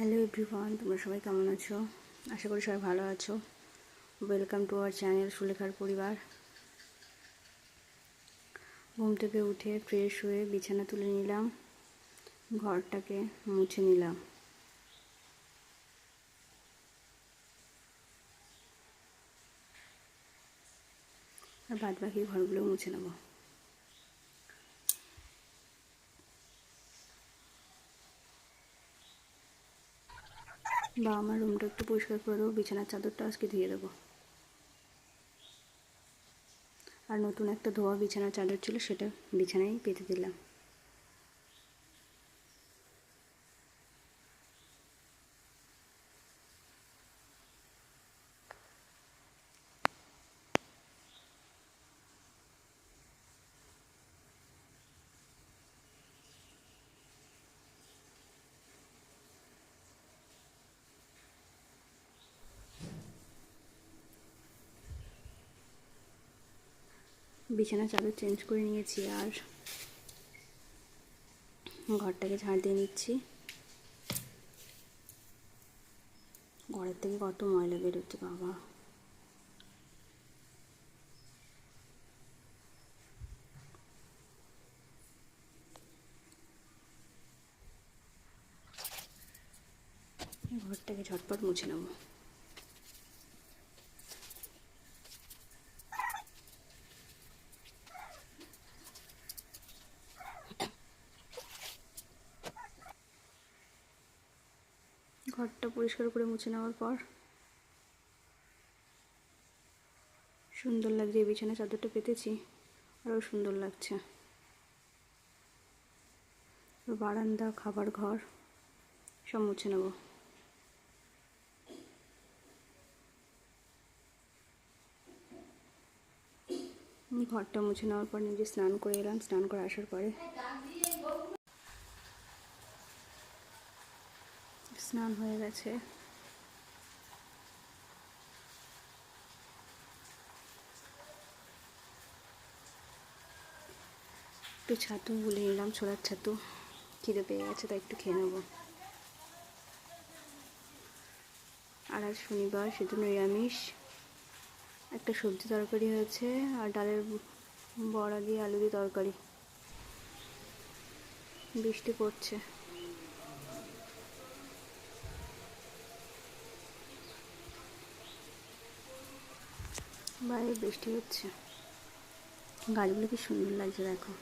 Hello everyone, তোমরা সবাই কেমন আছো? আশা করি সবাই ভালো আছো। ওয়েলকাম টু আওয়ার চ্যানেল সুলেখার পরিবার। ঘুম থেকে উঠে ফ্রেশ হয়ে বিছানা তুলে নিলাম, ঘরটাকে মুছে নিলাম। আর বাদ বাকি ঘরগুলো মুছে নেব। বা আমার রুমটা একটু পরিষ্কার করে দেবো, বিছানার চাদরটা আজকে ধুয়ে দেবো। আর নতুন একটা ধোয়া বিছানার চাদর ছিল, সেটা বিছানায় পেতে দিলাম। বিছানার চাদর চেঞ্জ করে নিয়েছি আর ঘরটাকে ঝাড় দিয়ে নিচ্ছি। ঘরের থেকে কত ময়লা বেরোচ্ছে বাবা। ঘরটাকে ঝটপট মুছে নেব। ঘরটা পরিষ্কার করে মুছে নেওয়ার পর সুন্দর লাগছে। বিছানা চাদরটা পেতেছি, আরও সুন্দর লাগছে। বারান্দা, খাবার ঘর সব মুছে নেব। ঘরটা মুছে নেওয়ার পর নিজে স্নান করে এলাম। স্নান করে আসার পরে স্নান হয়ে গেছে। একটু ছাতু গুলে নিলাম, ছোলার ছাতু। খিদে পেয়ে গেছে, তাই একটু খেয়ে নেব। আর আজ শনিবার, সেজন্য নিরামিষ। একটা সবজি তরকারি হয়েছে আর ডালের বড়া দিয়ে আলু দিয়ে তরকারি। বৃষ্টি পড়ছে। বাইরে বৃষ্টি হচ্ছে। গাছগুলো কি সুন্দর লাগছে দেখো।